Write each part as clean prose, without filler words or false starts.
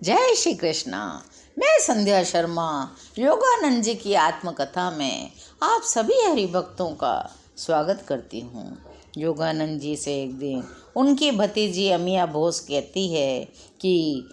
जय श्री कृष्णा। मैं संध्या शर्मा योगानंद जी की आत्मकथा में आप सभी हरिभक्तों का स्वागत करती हूँ। योगानंद जी से एक दिन उनकी भतीजी अमिया बोस कहती है कि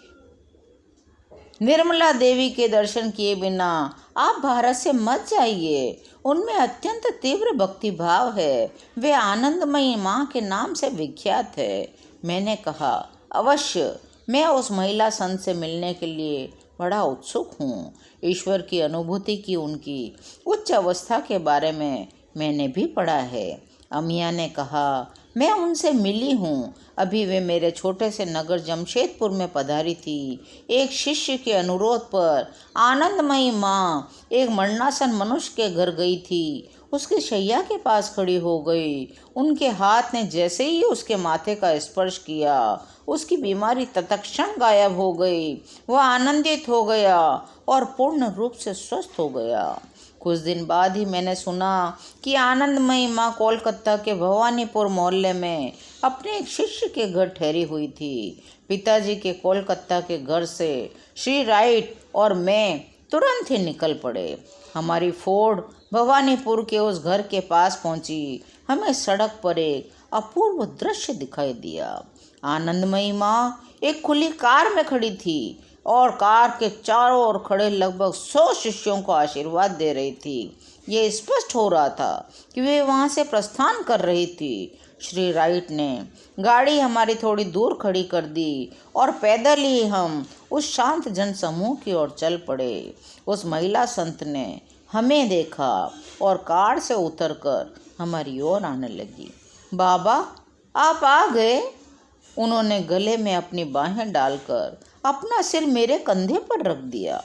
निर्मला देवी के दर्शन किए बिना आप भारत से मत जाइए। उनमें अत्यंत तीव्र भक्ति भाव है। वे आनंदमयी माँ के नाम से विख्यात है। मैंने कहा, अवश्य, मैं उस महिला संत से मिलने के लिए बड़ा उत्सुक हूँ। ईश्वर की अनुभूति की उनकी उच्च अवस्था के बारे में मैंने भी पढ़ा है। अमिया ने कहा, मैं उनसे मिली हूँ। अभी वे मेरे छोटे से नगर जमशेदपुर में पधारी थी। एक शिष्य के अनुरोध पर आनंदमयी माँ एक मरणासन मनुष्य के घर गई थी। उसकी शैया के पास खड़ी हो गई। उनके हाथ ने जैसे ही उसके माथे का स्पर्श किया, उसकी बीमारी तत्क्षण गायब हो गई। वह आनंदित हो गया और पूर्ण रूप से स्वस्थ हो गया। कुछ दिन बाद ही मैंने सुना कि आनंदमयी माँ कोलकाता के भवानीपुर मोहल्ले में अपने एक शिष्य के घर ठहरी हुई थी। पिताजी के कोलकाता के घर से श्री राइट और मैं तुरंत ही निकल पड़े। हमारी फोर्ड भवानीपुर के उस घर के पास पहुंची। हमें सड़क पर एक अपूर्व दृश्य दिखाई दिया। आनंदमयी माँ एक खुली कार में खड़ी थी और कार के चारों ओर खड़े लगभग 100 शिष्यों को आशीर्वाद दे रही थी। ये स्पष्ट हो रहा था कि वे वहाँ से प्रस्थान कर रही थी। श्री राइट ने गाड़ी हमारी थोड़ी दूर खड़ी कर दी और पैदल ही हम उस शांत जन समूह की ओर चल पड़े। उस महिला संत ने हमें देखा और कार से उतरकर हमारी ओर आने लगी। बाबा, आप आ गए। उन्होंने गले में अपनी बाहें डालकर अपना सिर मेरे कंधे पर रख दिया।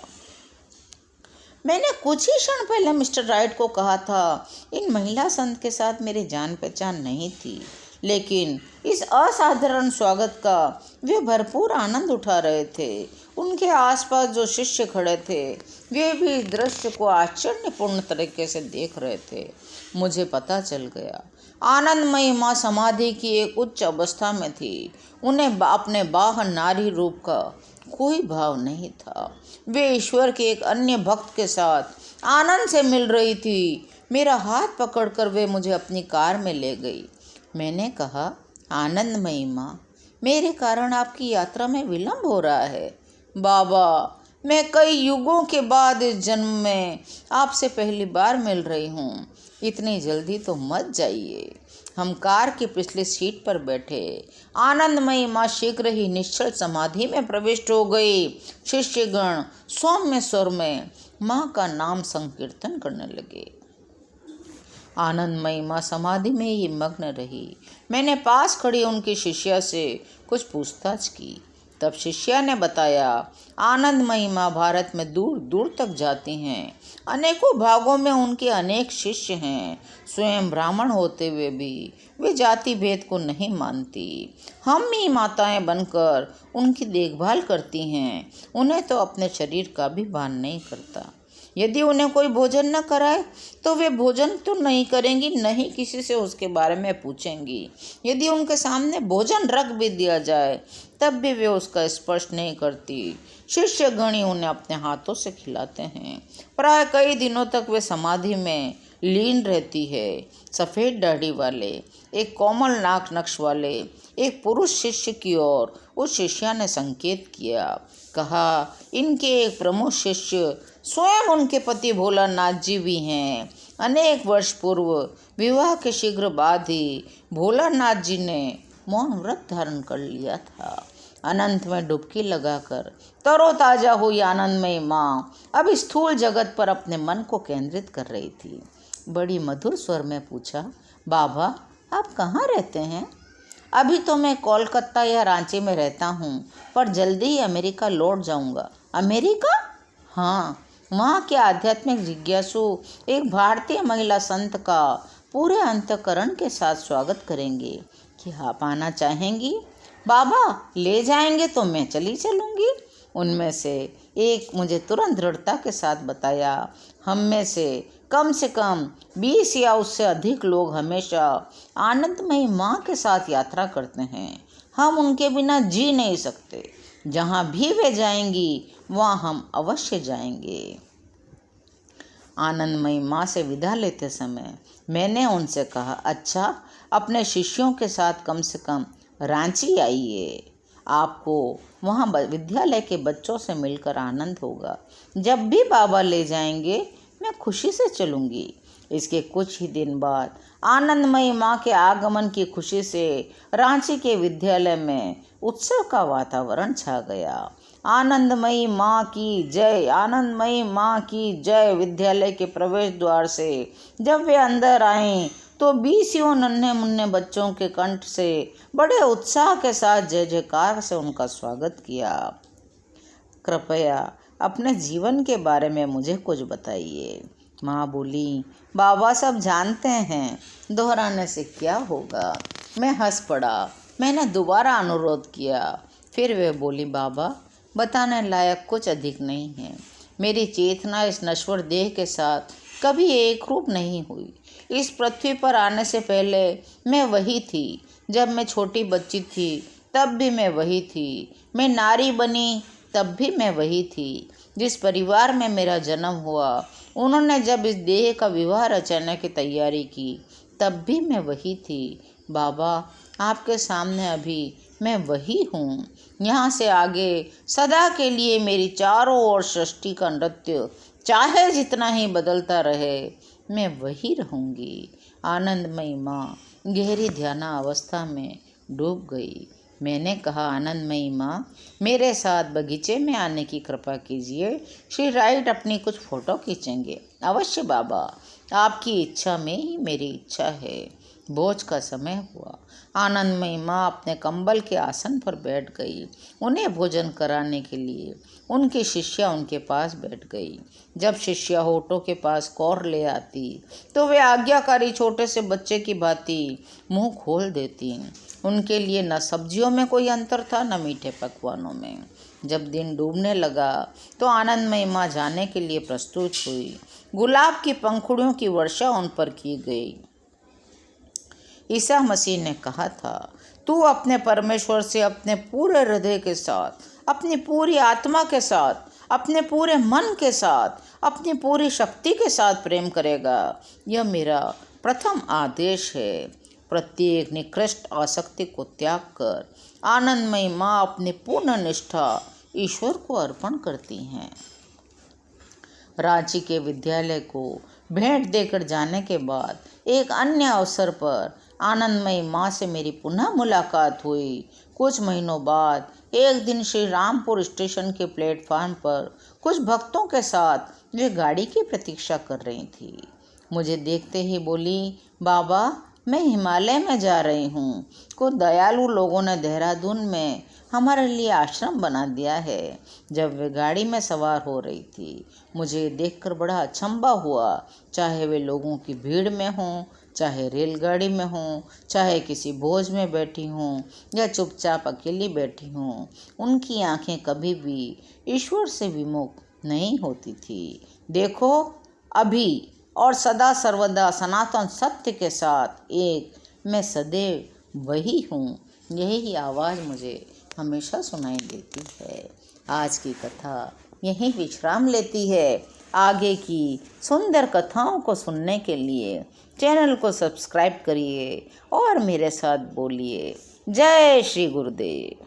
मैंने कुछ ही क्षण पहले मिस्टर राइट को कहा था, इन महिला संत के साथ मेरी जान पहचान नहीं थी, लेकिन इस असाधारण स्वागत का वे भरपूर आनंद उठा रहे थे। उनके आसपास जो शिष्य खड़े थे, वे भी इस दृश्य को आश्चर्यपूर्ण तरीके से देख रहे थे। मुझे पता चल गया, आनंदमयी माँ समाधि की एक उच्च अवस्था में थी। उन्हें अपने बाह्य नारी रूप का कोई भाव नहीं था। वे ईश्वर के एक अन्य भक्त के साथ आनंद से मिल रही थी। मेरा हाथ पकड़कर वे मुझे अपनी कार में ले गई। मैंने कहा, आनंदमयी माँ, मेरे कारण आपकी यात्रा में विलंब हो रहा है। बाबा, मैं कई युगों के बाद इस जन्म में आपसे पहली बार मिल रही हूँ। इतनी जल्दी तो मत जाइए। हम कार की पिछली सीट पर बैठे। आनंदमयी माँ शीघ्र ही निश्चल समाधि में प्रविष्ट हो गई। शिष्यगण सौम्य स्वर में माँ का नाम संकीर्तन करने लगे। आनंदमयी माँ समाधि में ही मग्न रही। मैंने पास खड़ी उनकी शिष्या से कुछ पूछताछ की। तब शिष्या ने बताया, आनंदमयी माँ भारत में दूर दूर तक जाती हैं। अनेकों भागों में उनके अनेक शिष्य हैं। स्वयं ब्राह्मण होते हुए भी वे जाति भेद को नहीं मानती। हम ही माताएं बनकर उनकी देखभाल करती हैं। उन्हें तो अपने शरीर का भी भान नहीं करता। यदि उन्हें कोई भोजन न कराए तो वे भोजन तो नहीं करेंगी, न ही किसी से उसके बारे में पूछेंगी। यदि उनके सामने भोजन रख भी दिया जाए तब भी वे उसका स्पर्श नहीं करती। शिष्य गणी उन्हें अपने हाथों से खिलाते हैं। प्राय कई दिनों तक वे समाधि में लीन रहती है। सफ़ेद दाढ़ी वाले, एक कोमल नाक नक्श वाले एक पुरुष शिष्य की ओर उस शिष्या ने संकेत किया। कहा, इनके एक प्रमुख शिष्य स्वयं उनके पति भोलानाथ जी भी हैं। अनेक वर्ष पूर्व विवाह के शीघ्र बाद ही भोलानाथ जी ने मौन व्रत धारण कर लिया था। अनंत में डुबकी लगाकर तरोताजा हुई आनंदमयी माँ अब स्थूल जगत पर अपने मन को केंद्रित कर रही थी। बड़ी मधुर स्वर में पूछा, बाबा, आप कहाँ रहते हैं? अभी तो मैं कोलकाता या रांची में रहता हूँ, पर जल्दी ही अमेरिका लौट जाऊँगा। अमेरिका? हाँ, वहाँ के आध्यात्मिक जिज्ञासु एक भारतीय महिला संत का पूरे अंतःकरण के साथ स्वागत करेंगे। क्या आप आना चाहेंगी? बाबा, ले जाएंगे तो मैं चली चलूँगी। उनमें से एक मुझे तुरंत दृढ़ता के साथ बताया, हम में से कम 20 या उससे अधिक लोग हमेशा आनंदमयी माँ के साथ यात्रा करते हैं। हम उनके बिना जी नहीं सकते। जहाँ भी वे जाएंगी वहाँ हम अवश्य जाएंगे। आनंदमयी माँ से विदा लेते समय मैंने उनसे कहा, अच्छा अपने शिष्यों के साथ कम से कम रांची आइए, आपको वहाँ विद्यालय के बच्चों से मिलकर आनंद होगा। जब भी बाबा ले जाएंगे मैं खुशी से चलूँगी। इसके कुछ ही दिन बाद आनंदमयी माँ के आगमन की खुशी से रांची के विद्यालय में उत्सव का वातावरण छा गया। आनंदमयी माँ की जय, आनंदमयी माँ की जय। विद्यालय के प्रवेश द्वार से जब वे अंदर आए तो 20 नन्हे मुन्ने बच्चों के कंठ से बड़े उत्साह के साथ जय जयकार से उनका स्वागत किया। कृपया अपने जीवन के बारे में मुझे कुछ बताइए। माँ बोली, बाबा सब जानते हैं, दोहराने से क्या होगा। मैं हंस पड़ा। मैंने दोबारा अनुरोध किया। फिर वे बोली, बाबा बताने लायक कुछ अधिक नहीं है। मेरी चेतना इस नश्वर देह के साथ कभी एक रूप नहीं हुई। इस पृथ्वी पर आने से पहले मैं वही थी। जब मैं छोटी बच्ची थी तब भी मैं वही थी। मैं नारी बनी तब भी मैं वही थी। जिस परिवार में मेरा जन्म हुआ, उन्होंने जब इस देह का विवाह रचाने की तैयारी की तब भी मैं वही थी। बाबा आपके सामने अभी मैं वही हूँ। यहाँ से आगे सदा के लिए मेरी चारों ओर सृष्टि का नृत्य चाहे जितना ही बदलता रहे, मैं वही रहूँगी। आनंदमयी माँ गहरी ध्यानावस्था में डूब गई। मैंने कहा, आनंदमयी माँ मेरे साथ बगीचे में आने की कृपा कीजिए। श्री राइट अपनी कुछ फ़ोटो खींचेंगे। अवश्य बाबा, आपकी इच्छा में ही मेरी इच्छा है। भोज का समय हुआ। आनंदमयी माँ अपने कंबल के आसन पर बैठ गई। उन्हें भोजन कराने के लिए उनकी शिष्या उनके पास बैठ गई। जब शिष्या होठों के पास कौर ले आती तो वे आज्ञाकारी छोटे से बच्चे की भांति मुंह खोल देती। उनके लिए न सब्जियों में कोई अंतर था, न मीठे पकवानों में। जब दिन डूबने लगा तो आनंदमयी माँ जाने के लिए प्रस्तुत हुई। गुलाब की पंखुड़ियों की वर्षा उन पर की गई। ईसा मसीह ने कहा था, तू अपने परमेश्वर से अपने पूरे हृदय के साथ, अपनी पूरी आत्मा के साथ, अपने पूरे मन के साथ, अपनी पूरी शक्ति के साथ प्रेम करेगा। यह मेरा प्रथम आदेश है। प्रत्येक निकृष्ट आसक्ति को त्याग कर आनंदमयी माँ अपनी पूर्ण निष्ठा ईश्वर को अर्पण करती हैं। रांची के विद्यालय को भेंट देकर जाने के बाद एक अन्य अवसर पर आनंदमयी माँ से मेरी पुनः मुलाकात हुई। कुछ महीनों बाद एक दिन श्री रामपुर स्टेशन के प्लेटफार्म पर कुछ भक्तों के साथ वे गाड़ी की प्रतीक्षा कर रही थी। मुझे देखते ही बोली, बाबा मैं हिमालय में जा रही हूँ। कुछ दयालु लोगों ने देहरादून में हमारे लिए आश्रम बना दिया है। जब वे गाड़ी में सवार हो रही थी, मुझे देखकर बड़ा अचंभा हुआ। चाहे वे लोगों की भीड़ में हों, चाहे रेलगाड़ी में हों, चाहे किसी भोज में बैठी हों या चुपचाप अकेली बैठी हों, उनकी आंखें कभी भी ईश्वर से विमुख नहीं होती थी। देखो, अभी और सदा सर्वदा सनातन सत्य के साथ एक मैं सदैव वही हूँ। यही आवाज़ मुझे हमेशा सुनाई देती है। आज की कथा यहीं विश्राम लेती है। आगे की सुंदर कथाओं को सुनने के लिए चैनल को सब्सक्राइब करिए और मेरे साथ बोलिए, जय श्री गुरुदेव।